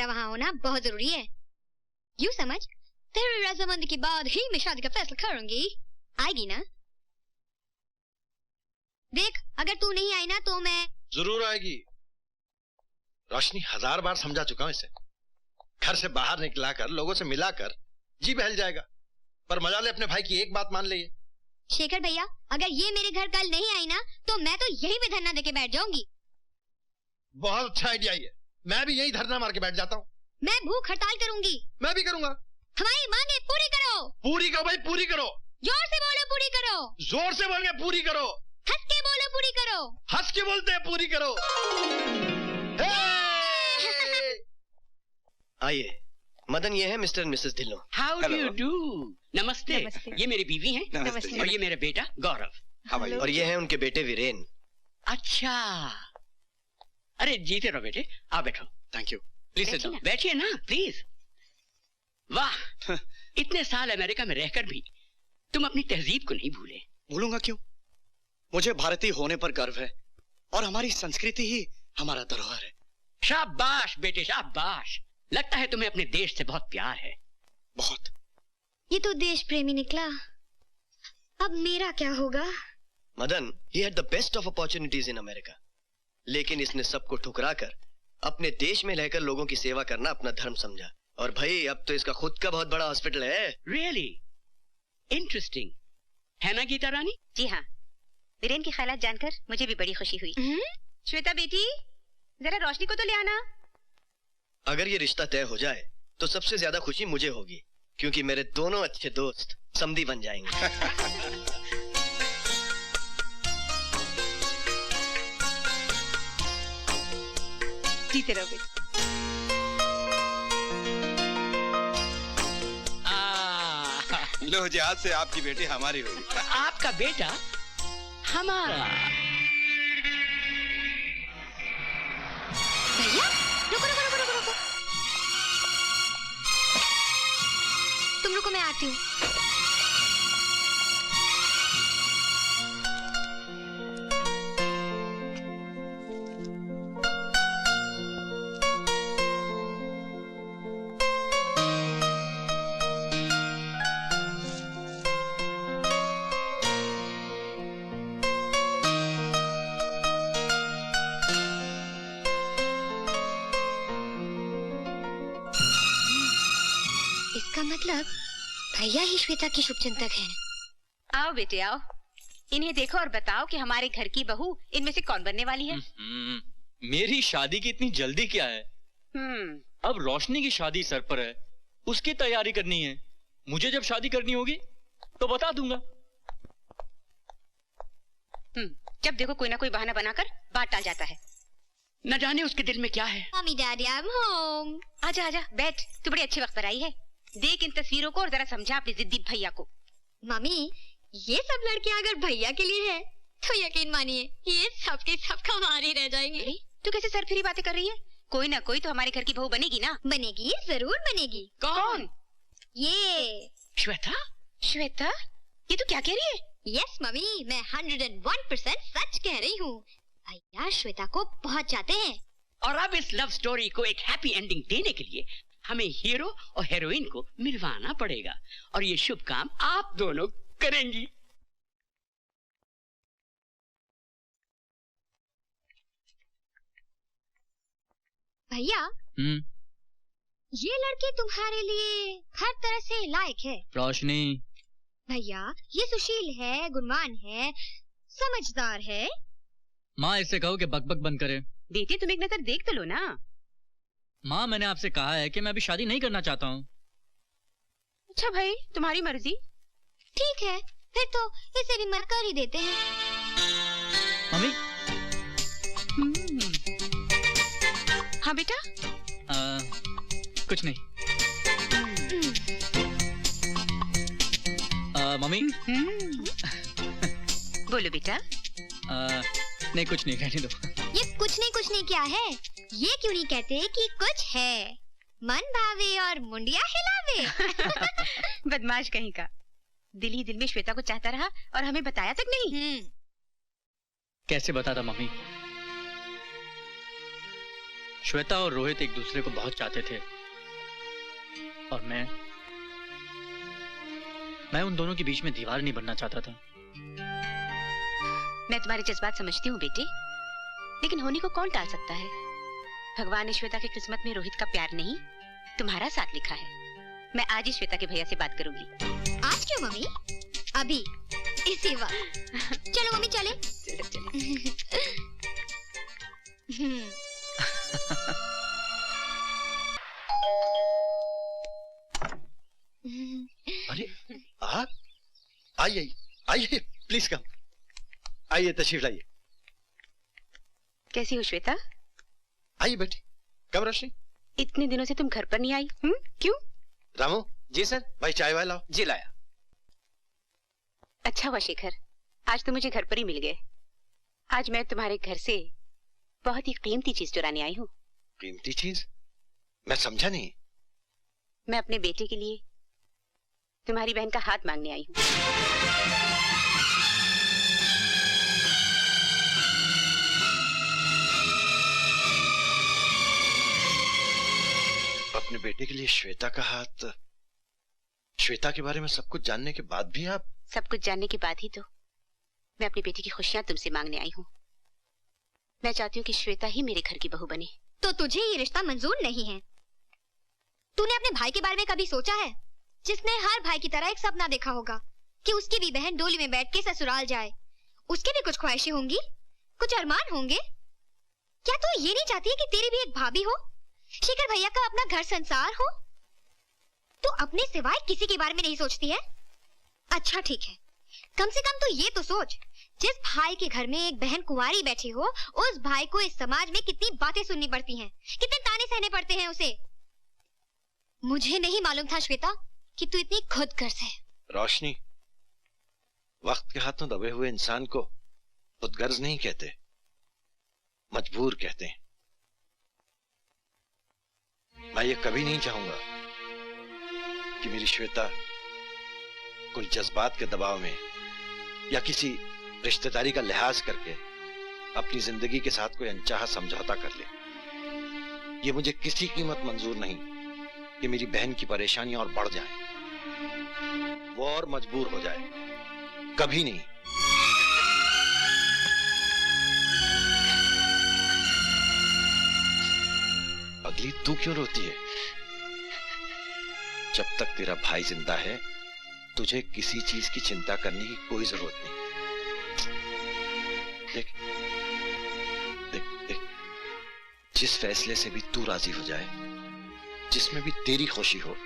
मेरा वहाँ होना बहुत जरूरी है। यूँ समझ, तेरी रजामंदी के बाद ही मैं शादी का फैसला करूंगी। आएगी ना? देख, अगर तू नहीं आई ना तो मैं... जरूर आएगी। रोशनी 1000 बार समझा चुका हूं इसे। घर से बाहर निकलाकर लोगों से मिलाकर जी बहल जाएगा, पर मजा ले अपने भाई की एक बात मान ले। शेखर भैया, अगर ये मेरे घर कल नहीं आई ना तो मैं तो यहीं पे धरना देके बैठ जाऊंगी। बहुत अच्छा आइडिया है, मैं भी यही धरना मार के बैठ जाता हूँ। मैं भूख हड़ताल करूंगी। मैं भी करूंगा। हमारी मांगे पूरी करो। पूरी करो भाई, पूरी करो। जोर से बोलो पूरी करो। जोर से बोल के पूरी करो। हंस के बोलो पूरी करो। हंस के बोलते हैं पूरी करो। आइए, मदन ये है mister Mrs Dhillon. How do you do? नमस्ते। ये मेरी बीवी हैं। नमस्ते। और ये मेरा बेटा गौरव। और ये है उनके बेटे वीरेन। अच्छा, अरे जीते रहो बेटे, आओ बैठो। Thank you. प्लीज बैठिए ना प्लीज। वाह, इतने साल अमेरिका में रहकर भी तुम अपनी तहजीब को नहीं भूले। भूलूंगा क्यों? मुझे भारतीय होने पर गर्व है और हमारी संस्कृति ही हमारा धरोहर है। शाबाश बेटे शाबाश, लगता है तुम्हें अपने देश से बहुत प्यार है। बहुत। ये तो देश प्रेमी निकला। अब मेरा क्या होगा? Madan, he had the best of opportunities in America, लेकिन इसने सबको ठुकराकर अपने देश में रहकर लोगों की सेवा करना अपना धर्म समझा। और भाई अब तो इसका खुद का बहुत बड़ा हॉस्पिटल है। रियली इंटरेस्टिंग है ना गीता रानी? जी हाँ, वीरेन की ख्यालात जानकर मुझे भी बड़ी खुशी हुई। श्वेता बेटी, जरा रोशनी को तो ले आना। अगर ये रिश्ता तय हो जाए तो सबसे ज्यादा खुशी मुझे होगी, क्योंकि मेरे दोनों अच्छे दोस्त समधी बन जाएंगे। जीते रहो बेटी। लो जी, आज से आपकी बेटी हमारी हुई। आपका बेटा हमारा। भैया, रुको रुको रुको रुको रुको। तुम रुको, मैं आती हूँ। मतलब भैया ही श्वेता की शुभचिंतक हैं। आओ बेटे आओ, इन्हें देखो और बताओ कि हमारे घर की बहू इनमें से कौन बनने वाली है। मेरी शादी की इतनी जल्दी क्या है? अब रोशनी की शादी सर पर है, उसकी तैयारी करनी है। मुझे जब शादी करनी होगी तो बता दूंगा। जब देखो कोई ना कोई बहाना बनाकर बात टाल जाता है। न जाने उसके दिल में क्या है। Mummy daddy I am home. आजा आजा बैठ, तू बड़े अच्छे वक्त पर आई है। देख इन तस्वीरों को और जरा समझा अपने जिद्दी भैया को। मम्मी, ये सब लड़कियां अगर भैया के लिए है तो यकीन मानिए ये सब के सब हमारी रह जाएंगे। तू कैसे सरफिरी बातें कर रही है? कोई ना कोई तो हमारे घर की बहू बनेगी ना। बनेगी, जरूर बनेगी। कौन? ये श्वेता। श्वेता, ये तू क्या कह रही है? यस मम्मी, मैं 101% सच कह रही हूँ। भैया श्वेता को बहुत चाहते हैं। और अब इस लव स्टोरी को एक हैप्पी एंडिंग देने के लिए हमें हीरो और हेरोइन को मिलवाना पड़ेगा, और ये शुभ काम आप दोनों करेंगी। भैया, ये लड़की तुम्हारे लिए हर तरह से लायक है। रोशनी। भैया, ये सुशील है, गुणवान है, समझदार है। माँ, इससे कहो कि बकबक बंद करे। बेटे तुम एक नजर देख तो लो ना। माँ, मैंने आपसे कहा है कि मैं अभी शादी नहीं करना चाहता हूँ। अच्छा भाई, तुम्हारी मर्जी। ठीक है, फिर तो इसे भी मत कर ही देते हैं। मम्मी। हाँ बेटा। कुछ नहीं। मम्मी। बोलो बेटा। नहीं कुछ नहीं, कहने दो। ये कुछ नहीं क्या है? ये क्यों नहीं कहते कि कुछ है? मन भावे और मुंडिया हिलावे। बदमाश कहीं का। दिल ही दिल में श्वेता को चाहता रहा और हमें बताया तक नहीं। कैसे बताता मम्मी? श्वेता और रोहित एक दूसरे को बहुत चाहते थे और मैं उन दोनों के बीच में दीवार नहीं बनना चाहता था। मैं तुम्हारे जज्बात समझती हूँ बेटे, लेकिन होने को कौन टाल सकता है। भगवान ने श्वेता की किस्मत में रोहित का प्यार नहीं, तुम्हारा साथ लिखा है। मैं आज ही श्वेता के भैया से बात करूंगी। आज क्यों मम्मी? अभी इसी वक्त। चलो मम्मी चले। चलो चलो। अरे आप आइए आइए, प्लीज कम। आइए, तशरीफ लाइए। कैसी हो श्वेता? आइए बैठिए। कब रोशनी? इतने दिनों से तुम घर पर नहीं आई? क्यों? रामू। जी सर। भाई चाय वाय लाओ। जी लाया। अच्छा हुआ शेखर, आज तो मुझे घर पर ही मिल गए। आज मैं तुम्हारे घर से बहुत ही कीमती चीज चुराने आई हूँ। कीमती चीज? मैं समझा नहीं। मैं अपने बेटे के लिए तुम्हारी बहन का हाथ मांगने आई हूँ। अपने बेटे के लिए श्वेता का हाथ? श्वेता के बारे में सब कुछ जानने के बाद भी आप? सब कुछ जानने के बाद ही तो मैं अपने बेटे की खुशियां तुमसे मांगने आई हूँ। मैं चाहती हूँ कि श्वेता ही मेरे घर की बहू बने। तो तुझे ये रिश्ता मंजूर नहीं है? तूने अपने भाई के बारे में कभी सोचा है, जिसने हर भाई की तरह एक सपना देखा होगा कि उसकी भी बहन डोली में बैठ के ससुराल जाए? उसकी भी कुछ ख्वाहिशें होंगी, कुछ अरमान होंगे। क्या तू ये नहीं चाहती है कि तेरी भी एक भाभी हो, शेखर भैया का अपना घर संसार हो? तू अपने सिवाय किसी के बारे में नहीं सोचती है? अच्छा ठीक है, कम से कम तो ये तो सोच, जिस भाई के घर में एक बहन कुंवारी बैठी हो, उस भाई को इस समाज में कितनी बातें सुननी पड़ती हैं, कितने ताने सहने पड़ते हैं उसे। मुझे नहीं मालूम था श्वेता कि तू इतनी खुदगर्ज है। रोशनी, वक्त के हाथों दबे हुए इंसान को खुदगर्ज नहीं कहते, मजबूर कहते हैं। मैं ये कभी नहीं चाहूंगा कि मेरी श्वेता कोई जज्बात के दबाव में या किसी रिश्तेदारी का लिहाज करके अपनी जिंदगी के साथ कोई अनचाहा समझौता कर ले। ये मुझे किसी कीमत मंजूर नहीं कि मेरी बहन की परेशानियां और बढ़ जाएं, वो और मजबूर हो जाए। कभी नहीं। अगली तू क्यों रोती है? जब तक तेरा भाई जिंदा है, तुझे किसी चीज की चिंता करने की कोई जरूरत नहीं। देख देख देख, जिस फैसले से भी तू राजी हो जाए, जिसमें भी तेरी खुशी हो,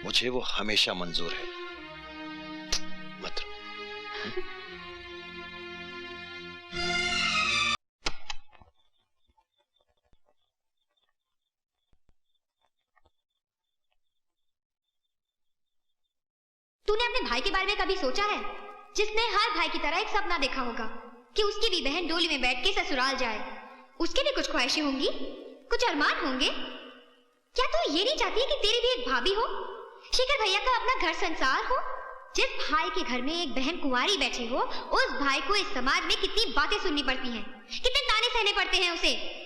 मुझे वो हमेशा मंजूर है। मत रो। तूने अपने भाई के बारे में कभी सोचा है, जिसने हर भाई की तरह एक सपना देखा होगा कि उसकी भी बहन डोली में बैठ के ससुराल जाए? उसके भी कुछ ख्वाहिशें होंगी, कुछ अरमान होंगे। क्या तू ये नहीं चाहती कि तेरी भी एक भाभी हो, शेखर भैया का अपना घर संसार हो? जिस भाई के घर में एक बहन कुंवारी बैठी हो, उस भाई को इस समाज में कितनी बातें सुननी पड़ती हैं, कितने ताने सहने पड़ते हैं उसे।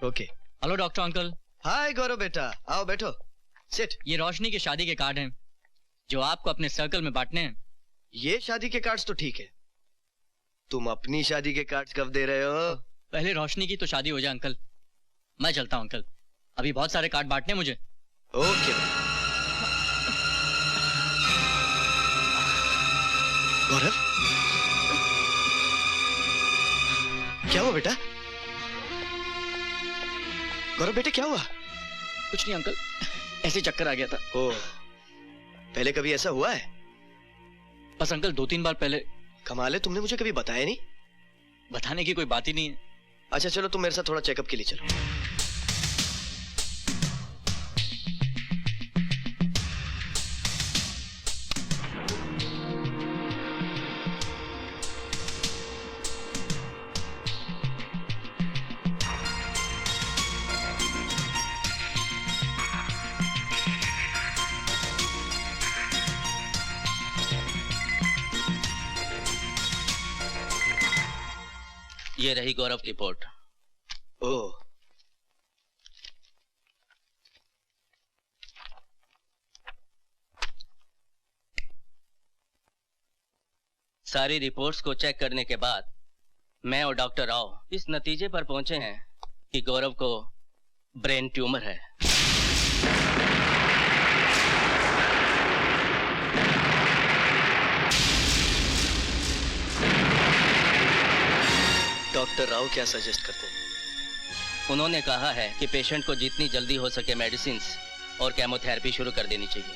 Okay. Hello doctor uncle. Hi Gaurav बेटा, आओ बैठो, सिट। ये रोशनी की शादी के कार्ड हैं जो आपको अपने सर्कल में बांटने हैं। ये शादी के कार्ड्स तो ठीक है, तुम अपनी शादी के कार्ड्स कब दे रहे हो? पहले रोशनी की तो शादी हो जाए अंकल। मैं चलता हूं अंकल, अभी बहुत सारे कार्ड बांटने हैं मुझे। ओके। गौरव, क्या हुआ बेटा? गौरव बेटे क्या हुआ? कुछ नहीं अंकल, ऐसे चक्कर आ गया था। ओ, पहले कभी ऐसा हुआ है? बस अंकल 2-3 बार पहले। कमाल है, तुमने मुझे कभी बताया नहीं। बताने की कोई बात ही नहीं है। अच्छा चलो, तुम मेरे साथ थोड़ा चेकअप के लिए चलो। ये रही गौरव की रिपोर्ट। ओह, सारी रिपोर्ट्स को चेक करने के बाद मैं और डॉक्टर राव इस नतीजे पर पहुंचे हैं कि गौरव को ब्रेन ट्यूमर है। डॉक्टर राव क्या सजेस्ट करते हैं? उन्होंने कहा है कि पेशेंट को जितनी जल्दी हो सके मेडिसिन और केमोथेरेपी शुरू कर देनी चाहिए।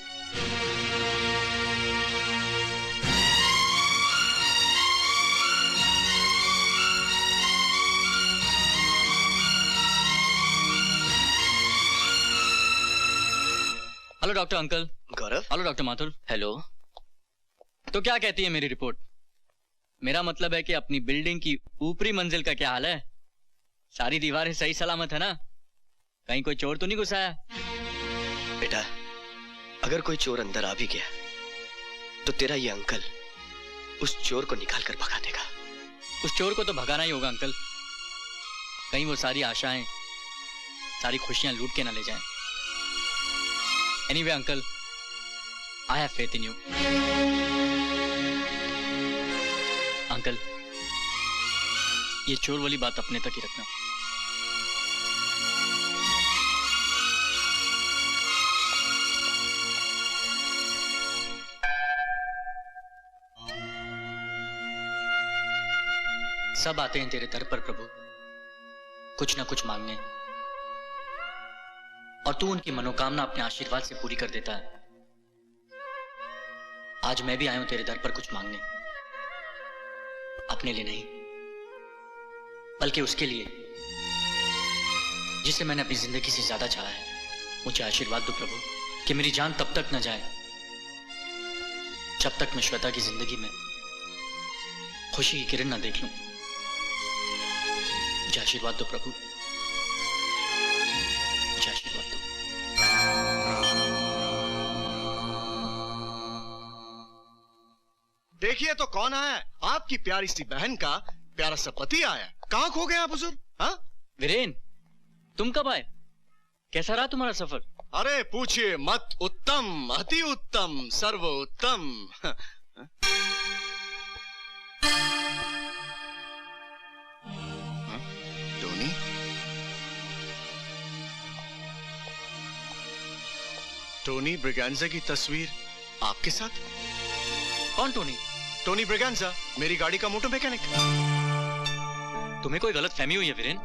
Hello doctor uncle. Gaurav. Hello doctor Mathur. Hello. तो क्या कहती है मेरी रिपोर्ट? मेरा मतलब है कि अपनी बिल्डिंग की ऊपरी मंजिल का क्या हाल है? सारी दीवारें सही सलामत है ना? कहीं कोई चोर तो नहीं घुसा है? बेटा, अगर कोई चोर अंदर आ भी गया तो तेरा ये अंकल उस चोर को निकाल कर भगा देगा। उस चोर को तो भगाना ही होगा अंकल। कहीं वो सारी आशाएं, सारी खुशियां लूट के ना ले जाएं। Anyway uncle, I have faith in you. Uncle, ये चोर वाली बात अपने तक ही रखना। सब आते हैं तेरे दर पर प्रभु, कुछ ना कुछ मांगने, और तू उनकी मनोकामना अपने आशीर्वाद से पूरी कर देता है। आज मैं भी आया हूं तेरे दर पर कुछ मांगने, अपने लिए नहीं बल्कि उसके लिए जिसे मैंने अपनी जिंदगी से ज्यादा चाहा है। मुझे आशीर्वाद दो प्रभु कि मेरी जान तब तक न जाए जब तक मैं श्वेता की जिंदगी में खुशी की किरण न देख लूं। मुझे आशीर्वाद दो प्रभु, मुझे आशीर्वाद दो। देखिए तो कौन आया है? आपकी प्यारी सी बहन का प्यारा सा पति आया। कहाँ खो गए आप हुजूर? हाँ? वीरेन, तुम कब आए? कैसा रहा तुम्हारा सफर? अरे पूछिए मत। उत्तम, अति उत्तम, सर्वोत्तम। टोनी, टोनी ब्रिगेंजा की तस्वीर आपके साथ? कौन टोनी? टोनी ब्रिगेंजा, मेरी गाड़ी का मोटर मैकेनिक। तुम्हें कोई गलत फहमी हुई है वीरेन।